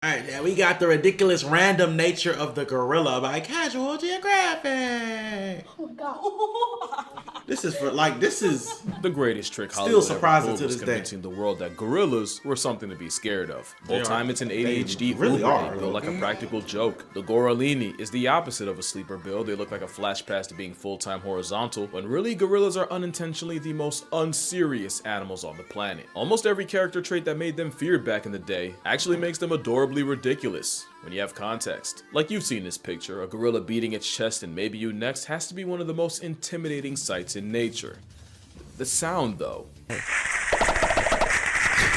Alright, yeah, we got the ridiculous random nature of the gorilla by Casual Geographic. Oh my god. This is The greatest trick Still Hollywood surprising ever to pulled was this day. convincing the world that gorillas were something to be scared of. They Whole are. time it's an ADHD really Uber are. built like a practical joke. The gorillini is the opposite of a sleeper build. They look like a flash pass to being full-time horizontal, when really gorillas are unintentionally the most unserious animals on the planet. Almost every character trait that made them feared back in the day actually makes them adorably ridiculous when you have context. Like you've seen this picture, a gorilla beating its chest and maybe you next has to be one of the most intimidating sights in nature. The sound though.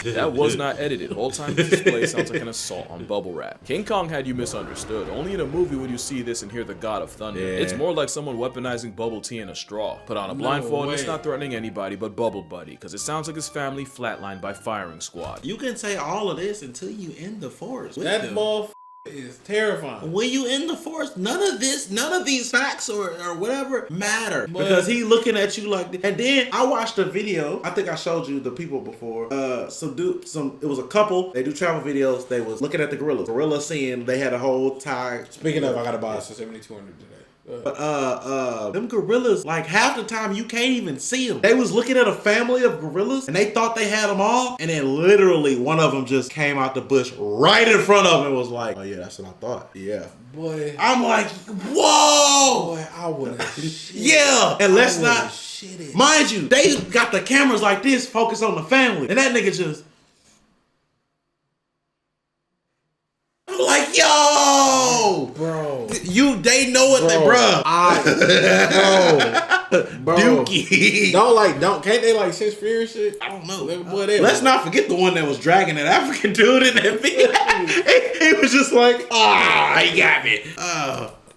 That was not edited. Whole time this display sounds like an assault on bubble wrap. King Kong had you misunderstood. Only in a movie would you see this and hear the God of Thunder. Yeah. It's more like someone weaponizing bubble tea in a straw. Put on a blindfold and it's way. not threatening anybody but Bubble Buddy, because it sounds like his family flatlined by firing squad. you can say all of this until you in the forest. with That them. motherfucker is terrifying. When you in the forest, none of these facts or whatever matter. Because he looking at you like that. And then I watched a video, I think I showed you the people before. It was a couple, they do travel videos, they was looking at the gorillas. Gorilla scene, they had a whole tie. Speaking of, I gotta buy a 7200 today. Them gorillas, like half the time you can't even see them. They was looking at a family of gorillas and they thought they had them all, and then literally one of them just came out the bush right in front of them and was like, "Oh yeah, that's what I thought." Yeah, Boy, I'm like, whoa, boy, I would've shit. yeah. And let's I would've not, shitted. mind you, they got the cameras like this, focused on the family, and that nigga just. I'm like, yo, Bro. they know what they, bruh. Bro. Dookie. Can't they like sense fear and shit? I don't know. Boy, they Let's not forget the one that was dragging that African dude in that video. He was just like, he got me.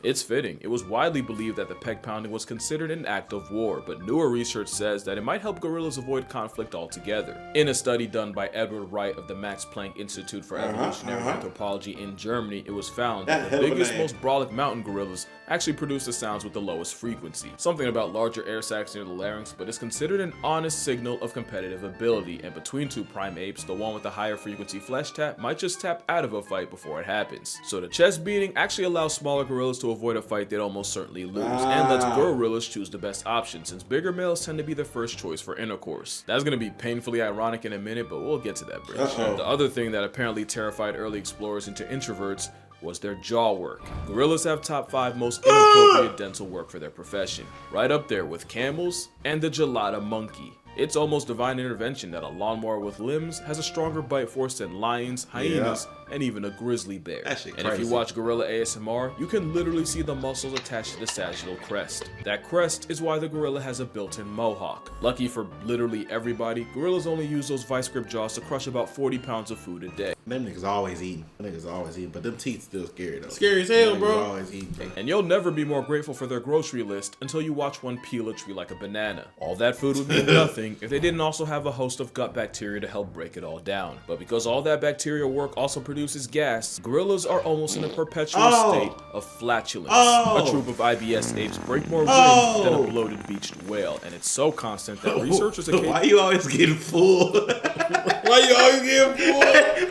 It's fitting. It was widely believed that the peg pounding was considered an act of war, but newer research says that it might help gorillas avoid conflict altogether. In a study done by Edward Wright of the Max Planck Institute for Evolutionary Anthropology in Germany, it was found that the biggest, most brolic mountain gorillas actually produce the sounds with the lowest frequency. Something about larger air sacs near the larynx, but it's considered an honest signal of competitive ability, and between two prime apes, the one with the higher frequency flesh tap might just tap out of a fight before it happens. So the chest beating actually allows smaller gorillas to avoid a fight they'd almost certainly lose, and lets gorillas choose the best option, since bigger males tend to be their first choice for intercourse. That's gonna be painfully ironic in a minute, but we'll get to that bridge. The other thing that apparently terrified early explorers into introverts was their jaw work. Gorillas have top 5 most inappropriate dental work for their profession, right up there with camels and the gelada monkey. It's almost divine intervention that a lawnmower with limbs has a stronger bite force than lions, hyenas, and even a grizzly bear. That shit And if you crazy. watch gorilla ASMR, you can literally see the muscles attached to the sagittal crest. That crest is why the gorilla has a built-in mohawk. Lucky for literally everybody, gorillas only use those vice grip jaws to crush about 40 pounds of food a day. Them niggas always eating. But them teeth still scary though. Scary as hell, Them niggas bro. always eating, bro. And you'll never be more grateful for their grocery list until you watch one peel a tree like a banana. All that food would mean nothing if they didn't also have a host of gut bacteria to help break it all down. But because all that bacterial work also produces gas, gorillas are almost in a perpetual state of flatulence. A troop of IBS apes break more wind than a bloated beached whale, and it's so constant that researchers are Why you always getting full? Why you always getting full?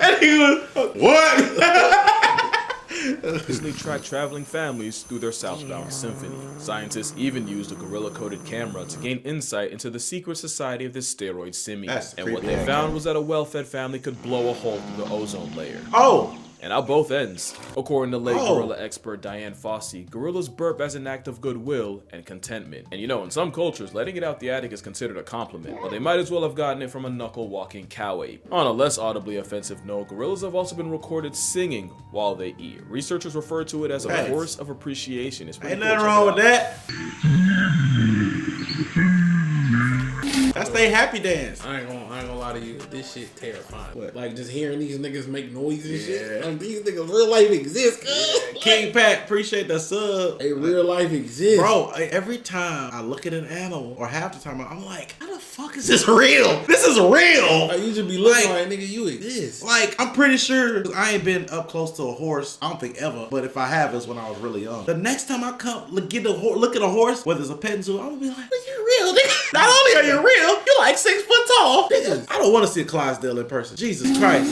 And he was, what? Disney track traveling families through their southbound symphony. Scientists even used a gorilla-coded camera to gain insight into the secret society of this steroid simian. That's And what creepy. they found was that a well-fed family could blow a hole through the ozone layer. Oh, And out both ends. According to late Oh. gorilla expert Diane Fossey, gorillas burp as an act of goodwill and contentment. And you know, in some cultures, letting it out the attic is considered a compliment, but they might as well have gotten it from a knuckle-walking cow ape. On a less audibly offensive note, gorillas have also been recorded singing while they eat. Researchers refer to it as a Nice. chorus of appreciation. It's pretty ain't cool. nothing Check wrong it with out. that. That's they happy dance. I ain't gonna lie to you. This shit terrifying. What? Like just hearing these niggas make noise and shit. Yeah. Like these niggas real life exist. King Pat, appreciate the sub. They real life exist. Bro, every time I look at an animal, or half the time, I'm like, how the fuck is this real? This is real. Like, you just be looking Like- like nigga, you exist. Like, I'm pretty sure I ain't been up close to a horse, I don't think ever, but if I have, it's when I was really young. The next time I come look at a horse, whether it's a petting zoo, I'm gonna be like, you real, nigga. Not only are you real, you're like 6 foot tall. Nigga, I don't want to see a Clydesdale in person. Jesus Christ.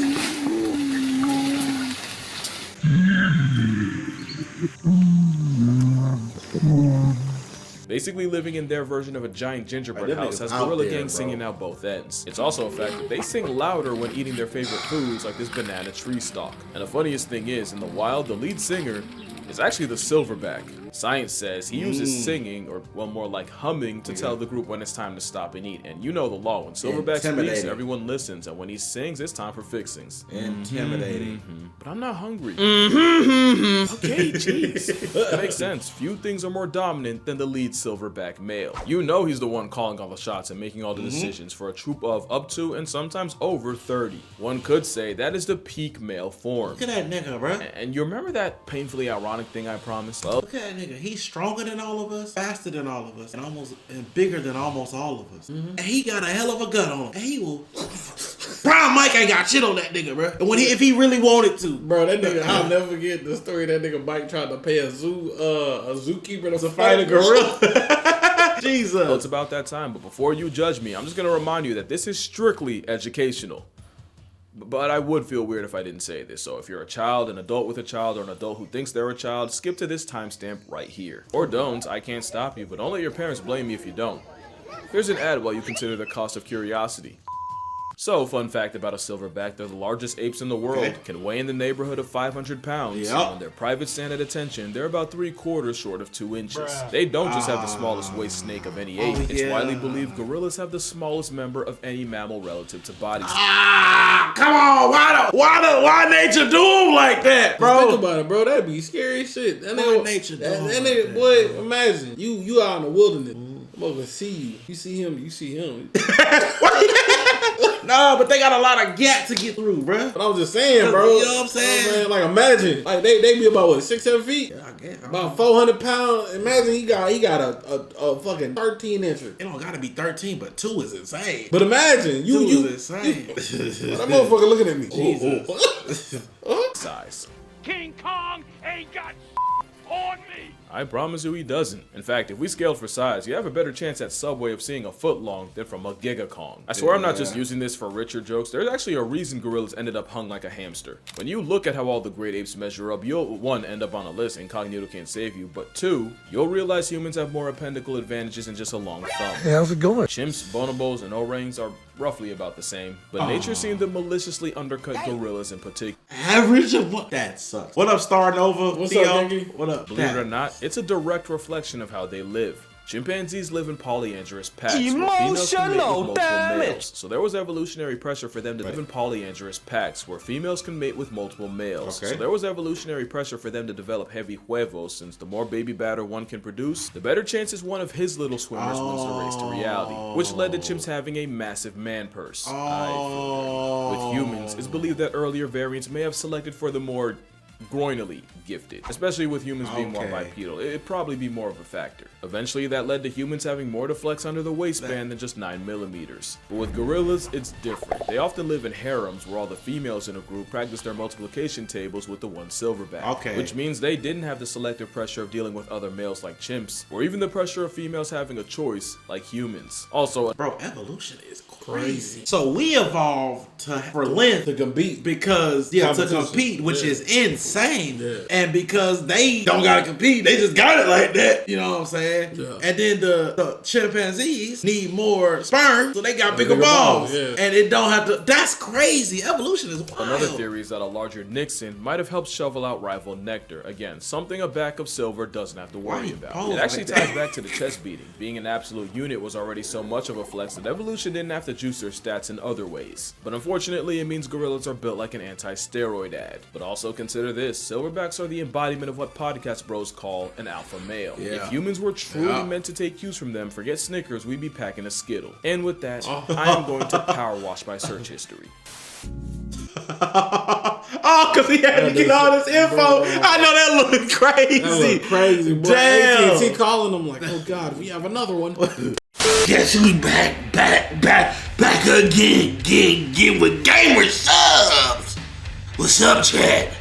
basically living in their version of a giant gingerbread Them house, niggas has out gorilla there, gangs bro. singing out both ends. It's also a fact that they sing louder when eating their favorite foods like this banana tree stalk. And the funniest thing is, in the wild, the lead singer is actually the Silverback. Science says he uses singing, or well, more like humming, to tell the group when it's time to stop and eat. And you know the law, when Silverback speaks, Intimidating. everyone listens, and when he sings, it's time for fixings. Intimidating. But I'm not hungry. Okay, jeez. That makes sense. Few things are more dominant than the lead Silverback male. You know he's the one calling all the shots and making all the decisions for a troop of up to and sometimes over 30. One could say that is the peak male form. Look at that nigga, bro. And you remember that painfully ironic thing I promised? Well, Look at that nigga. He's stronger than all of us, faster than all of us, and bigger than almost all of us. And he got a hell of a gut on him. And he will. Brown Mike ain't got shit on that nigga, bro. And if he really wanted to, Bro, that nigga, I'll never forget the story that nigga Mike tried to pay a zookeeper to fight a gorilla. Jesus. well, it's about that time. But before you judge me, I'm just gonna remind you that this is strictly educational. But I would feel weird if I didn't say this. So if you're a child, an adult with a child, or an adult who thinks they're a child, skip to this timestamp right here. Or don't, I can't stop you, but don't let your parents blame you if you don't. Here's an ad while you consider the cost of curiosity. So, fun fact about a silverback, they're the largest apes in the world, Okay. can weigh in the neighborhood of 500 pounds. Yep. And when their private stand at attention, they're about 3/4 short of 2 inches. They don't just have the smallest waist snake of any ape. It's yeah. widely believed gorillas have the smallest member of any mammal relative to body size. Come on, why nature do him like that, Bro, think bro? about it, bro. That'd be scary as shit. That Why nigga, nature that, do that like nigga, that, boy. bro? Imagine you out in the wilderness. I'm over to see you. You see him. You see him. No, but they got a lot of gap to get through, bro. But I'm just saying, bro. You know what I'm saying? Like imagine, like they be about what 6-7 feet, I guess. about 400 pounds. Imagine he got a fucking 13 incher. It don't gotta be 13, but 2 is insane. But imagine 2 you is insane. that motherfucker looking at me. Jesus. Size. King Kong ain't got on me. I promise you he doesn't. In fact, if we scaled for size, you have a better chance at Subway of seeing a foot long than from a Giga Kong. I swear I'm not just using this for richer jokes. There's actually a reason gorillas ended up hung like a hamster. When you look at how all the great apes measure up, you'll 1, end up on a list, incognito can't save you, but 2, you'll realize humans have more appendical advantages than just a long thumb. Hey, how's it going? Chimps, bonobos, and orangs are roughly about the same, but nature seemed to maliciously undercut gorillas in particular. Average of what? That sucks. What up, starting over? What's Theo? up, Genki? What up? Believe it or not, it's a direct reflection of how they live. Chimpanzees live in polyandrous packs, where females can mate with multiple males. So there was evolutionary pressure for them to live in polyandrous packs, where females can mate with multiple males. Okay. So there was evolutionary pressure for them to develop heavy huevos, since the more baby batter one can produce, the better chances one of his little swimmers wins the race to reality, which led to chimps having a massive man purse. With humans, it's believed that earlier variants may have selected for the more groinally gifted, especially with humans being more Okay. bipedal. It'd probably be more of a factor. Eventually, that led to humans having more to flex under the waistband than just 9mm. But with gorillas, it's different. They often live in harems where all the females in a group practice their multiplication tables with the one silverback. Okay. Which means they didn't have the selective pressure of dealing with other males like chimps, or even the pressure of females having a choice like humans. Also, Bro, evolution is crazy. So we evolved for length To compete. because to Competition. compete, which Yeah. is insane. Yeah. And because they don't gotta compete, they just got it like that. You know what I'm saying? Yeah. And then the chimpanzees need more sperm, so they got bigger bigger balls. balls, yeah. And it don't have to. That's crazy. Evolution is wild. another theory is that a larger Nixon might have helped shovel out rival nectar. Again, something a back of silver doesn't have to worry you about. pose It actually like that? ties back to the chest beating. Being an absolute unit was already so much of a flex that evolution didn't have to juice their stats in other ways. But unfortunately, it means gorillas are built like an anti-steroid ad. But also consider this, silverbacks are the embodiment of what podcast bros call an alpha male. Yeah. If humans were truly meant to take cues from them, forget Snickers, we'd be packing a Skittle. And with that, I am going to power wash my search history. Oh, because he had to get all this info. Bro. I know that looked crazy. That look crazy, bro. Damn. AT&T calling them like, oh God, we have another one. Guess who's back again with gamer subs. What's up, chat?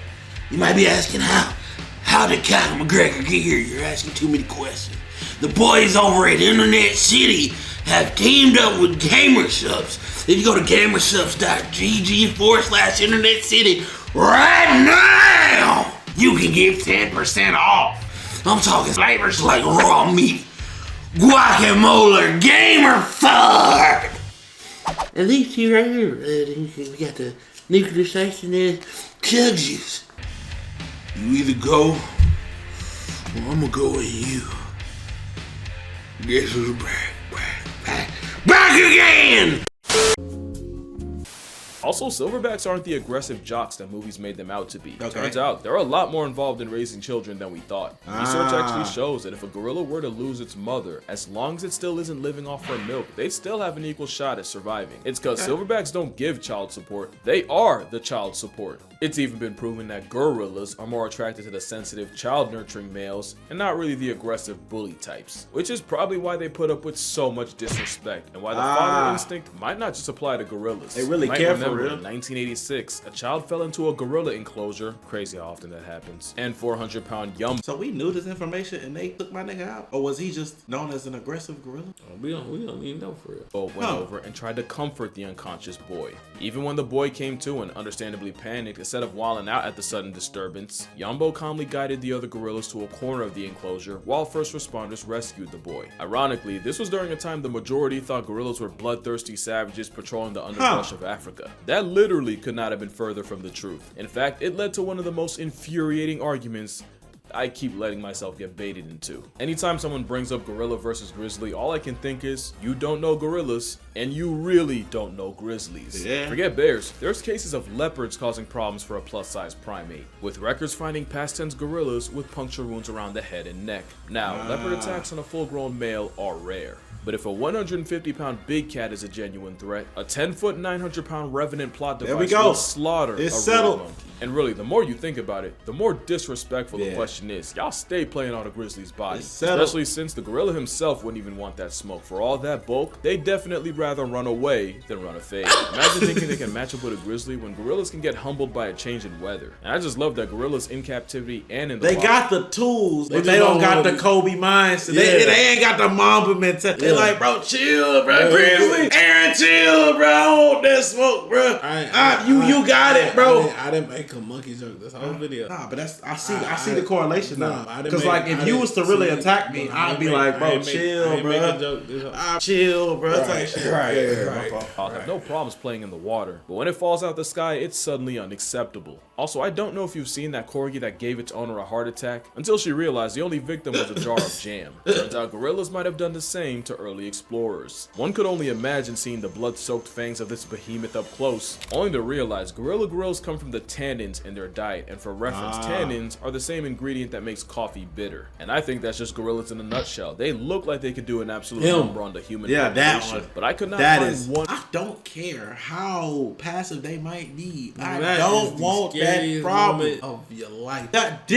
You might be asking how did Conor McGregor get here? You're asking too many questions. The boys over at InternetCity have teamed up with gamer subs. If you go to gamersubs.gg/InternetCity right now, you can get 10% off. I'm talking flavors like raw meat, Guacamole gamer fart. And these two right here, we got the nuclear section and chug juice. You either go, or I'm gonna go with you. Guess who's back again! Also, silverbacks aren't the aggressive jocks that movies made them out to be. Okay. Turns out, they're a lot more involved in raising children than we thought. Research actually shows that if a gorilla were to lose its mother, as long as it still isn't living off her milk, they'd still have an equal shot at surviving. It's because silverbacks don't give child support, they are the child support. It's even been proven that gorillas are more attracted to the sensitive, child-nurturing males, and not really the aggressive bully types. Which is probably why they put up with so much disrespect, and why the father instinct might not just apply to gorillas. They really You might care for remember real. in 1986, a child fell into a gorilla enclosure, crazy how often that happens, and 400-pound Yumbo. So we knew this information and they took my nigga out? Or was he just known as an aggressive gorilla? We don't even know for real. Went over and tried to comfort the unconscious boy. Even when the boy came to and understandably panicked, instead of wilding out at the sudden disturbance, Yumbo calmly guided the other gorillas to a corner of the enclosure while first responders rescued the boy. Ironically, this was during a time the majority thought gorillas were bloodthirsty savages patrolling the underbrush of Africa. That literally could not have been further from the truth. In fact, it led to one of the most infuriating arguments I keep letting myself get baited into. Anytime someone brings up gorilla versus grizzly, all I can think is, you don't know gorillas, and you really don't know grizzlies. Yeah. Forget bears, there's cases of leopards causing problems for a plus-size primate, with records finding past tense gorillas with puncture wounds around the head and neck. Now, leopard attacks on a full-grown male are rare. But if a 150-pound big cat is a genuine threat, a 10-foot, 900-pound revenant plot There we device go. will slaughter It's a settled. real monkey. And really, the more you think about it, the more disrespectful the question is. Y'all stay playing on a grizzly's body. It's settled. Especially since the gorilla himself wouldn't even want that smoke. For all that bulk, they'd definitely rather run away than run a fade. Imagine thinking they can match up with a grizzly when gorillas can get humbled by a change in weather. And I just love that gorillas in captivity and in the They wild. got the tools, but just they don't don't got wanna the be- Kobe mindset. They ain't got the Mamba mentality. They like, bro, chill, bro. Grizzly, Aaron, chill, bro. I don't want that smoke, bro. You got it, bro. I didn't make a monkey joke this whole video. Nah, but that's I see the correlation now. I didn't Because make- like I if you didn't was to really see- attack me, I I'd be didn't like, make- I bro, didn't make- I chill, didn't make a bro. joke this whole- Chill, bro. Right, right. I'll have no problems playing in the water, but when it falls out the sky, it's suddenly unacceptable. Also, I don't know if you've seen that corgi that gave its owner a heart attack, until she realized the only victim was a jar of jam. Turns out gorillas might have done the same to early explorers. One could only imagine seeing the blood-soaked fangs of this behemoth up close, only to realize gorilla grills come from the tannins in their diet, and for reference, tannins are the same ingredient that makes coffee bitter. And I think that's just gorillas in a nutshell. They look like they could do an absolute number on the human population, one. but I could not That find is one. I don't care how passive they might be. I That don't is the want that scariest problem. moment of your life. That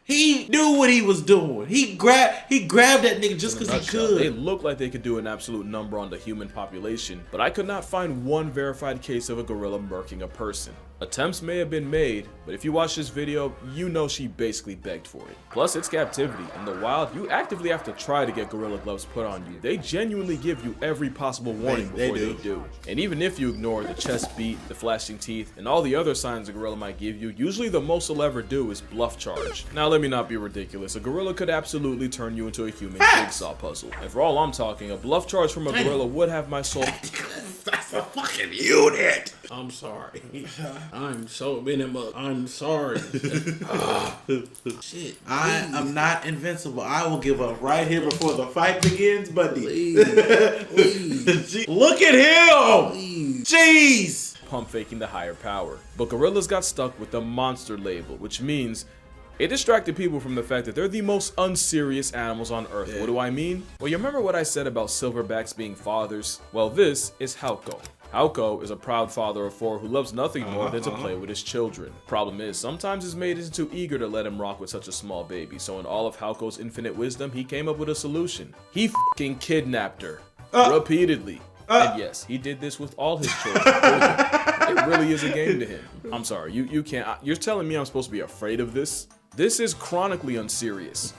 he knew what he was doing. He grabbed that nigga just because he Nutshell, could. They look like they could do an absolute number on the human population, but I could not find one verified case of a gorilla murking a person. Attempts may have been made, but if you watch this video, you know she basically begged for it. Plus, it's captivity. In the wild, you actively have to try to get gorilla gloves put on you. They genuinely give you every possible warning They before do. they do. And even if you ignore the chest beat, the flashing teeth, and all the other signs a gorilla might give you, usually the most they'll ever do is bluff charge. Now, let me not be ridiculous. A gorilla could absolutely turn you into a human jigsaw puzzle. And for all I'm talking, a bluff charge from a gorilla would have my soul. That's a fucking unit. I'm sorry. I'm so minimum. I'm sorry. Shit. I am not invincible. I will give up right here before the fight begins, buddy. Please. Look at him. Jeez. Pump faking the higher power. But gorillas got stuck with the monster label, which means it distracted people from the fact that they're the most unserious animals on Earth. What do I mean? Well, you remember what I said about silverbacks being fathers? Well, this is Koko. Koko is a proud father of 4 who loves nothing more than to play with his children. Problem is, sometimes his mate isn't too eager to let him rock with such a small baby, so in all of Koko's infinite wisdom, he came up with a solution. He f***ing kidnapped her. Repeatedly. And yes, he did this with all his children. It really is a game to him. I'm sorry, you can't. You're telling me I'm supposed to be afraid of this? This is chronically unserious.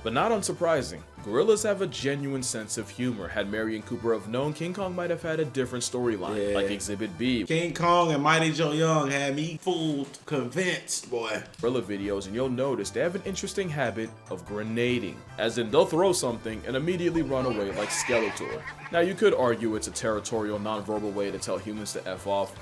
But But not unsurprising, gorillas have a genuine sense of humor. Had Marion Cooper have known, King Kong might have had a different storyline, like Exhibit B. King Kong and Mighty Joe Young had me fooled, convinced, boy. Gorilla videos, and you'll notice they have an interesting habit of grenading, as in they'll throw something and immediately run away like Skeletor. Now you could argue it's a territorial, non-verbal way to tell humans to F off,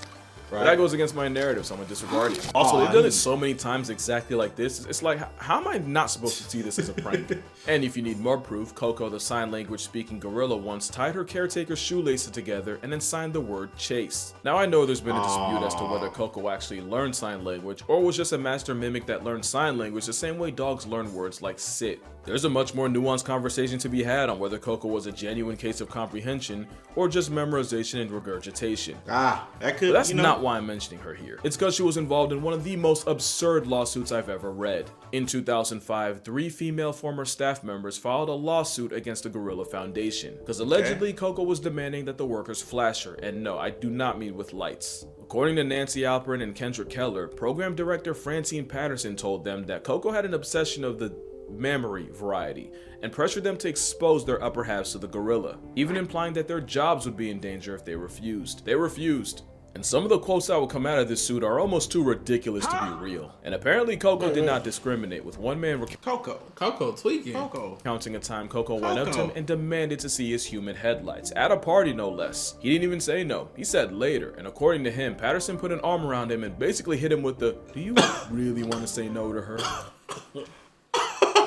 but that goes against my narrative, so I'm gonna disregard it. Also, they've done it so many times exactly like this, it's like, how am I not supposed to see this as a prank? And if you need more proof, Koko, the sign language speaking gorilla, once tied her caretaker's shoelaces together and then signed the word chase. Now I know there's been a dispute as to whether Koko actually learned sign language or was just a master mimic that learned sign language the same way dogs learn words like sit. There's a much more nuanced conversation to be had on whether Koko was a genuine case of comprehension or just memorization and regurgitation. That could, but that's not why I'm mentioning her here. It's because she was involved in one of the most absurd lawsuits I've ever read. In 2005, 3 female former staff members filed a lawsuit against the Gorilla Foundation because allegedly Koko was demanding that the workers flash her, and no, I do not mean with lights. According to Nancy Alperin and Kendrick Keller, program director Francine Patterson told them that Koko had an obsession of the mammary variety and pressured them to expose their upper halves to the gorilla, even implying that their jobs would be in danger if they refused. They refused. And some of the quotes that would come out of this suit are almost too ridiculous to be real. And apparently Koko did not discriminate, with one man Koko tweaking. recounting a time Koko went up to him and demanded to see his human headlights, at a party no less. He didn't even say no, he said later, and according to him, Patterson put an arm around him and basically hit him with the, "Do you really want to say no to her?"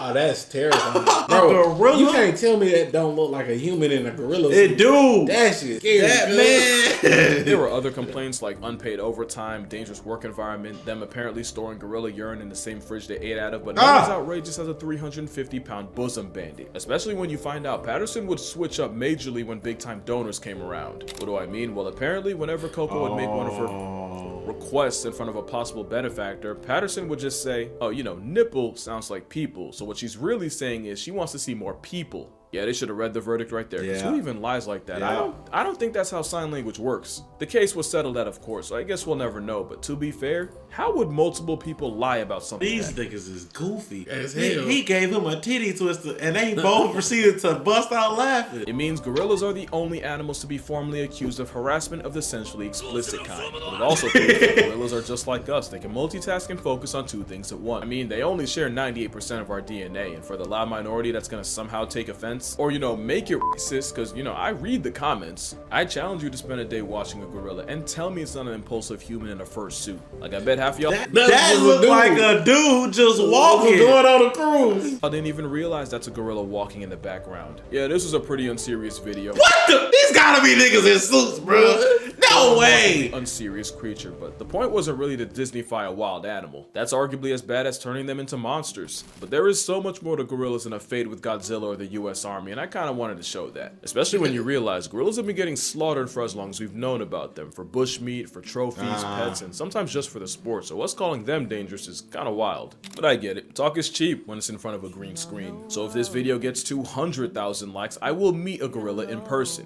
Oh, that's terrifying. Bro, you can't tell me that don't look like a human in a gorilla suit. It do. That shit scary. Man. There were other complaints like unpaid overtime, dangerous work environment, them apparently storing gorilla urine in the same fridge they ate out of, but not as outrageous as a 350-pound bosom bandit. Especially when you find out Patterson would switch up majorly when big-time donors came around. What do I mean? Well, apparently whenever Koko would make one of her requests in front of a possible benefactor, Patterson would just say, "Oh, you know, nipple sounds like people." So what she's really saying is she wants to see more people. Yeah, they should have read the verdict right there. Who even lies like that? I don't think that's how sign language works. The case was settled out, of course, so I guess we'll never know. But to be fair, how would multiple people lie about something? These niggas is goofy. As hell. He gave him a titty twister, and they both proceeded to bust out laughing. It means gorillas are the only animals to be formally accused of harassment of the sensually explicit kind. But it also proves that gorillas are just like us. They can multitask and focus on 2 things at once. I mean, they only share 98% of our DNA, and for the loud minority that's gonna somehow take offense, or, you know, make it racist, because, you know, I read the comments. I challenge you to spend a day watching a gorilla and tell me it's not an impulsive human in a fur suit. Like, I bet half of y'all That looked like a dude just walking. Going on a cruise. I didn't even realize that's a gorilla walking in the background. Yeah, this was a pretty unserious video. What the? These gotta be niggas in suits, bro. No way. Unserious creature, but the point wasn't really to Disneyfy a wild animal. That's arguably as bad as turning them into monsters. But there is so much more to gorillas than a fade with Godzilla or the US Army, and I kind of wanted to show that. Especially when you realize gorillas have been getting slaughtered for as long as we've known about them, for bushmeat, for trophies, pets, and sometimes just for the sport, so us calling them dangerous is kind of wild. But I get it. Talk is cheap when it's in front of a green screen. So if this video gets 200,000 likes, I will meet a gorilla in person.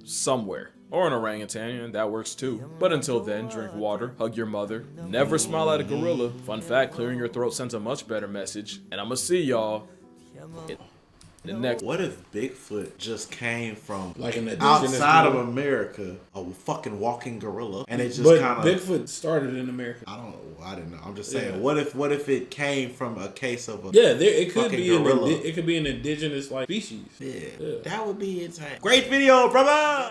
Somewhere. Or an orangutan, and that works too. But until then, drink water, hug your mother, never smile at a gorilla. Fun fact, clearing your throat sends a much better message. And I'ma see y'all in the next. What if Bigfoot just came from Like an indigenous outside of gorilla? America, a fucking walking gorilla, and it just But kind of Bigfoot started in America. I don't know. I didn't know. I'm just saying. What if it came from a case of a It could fucking be gorilla? it could be an indigenous like species. Yeah, that would be insane. Great video, brother.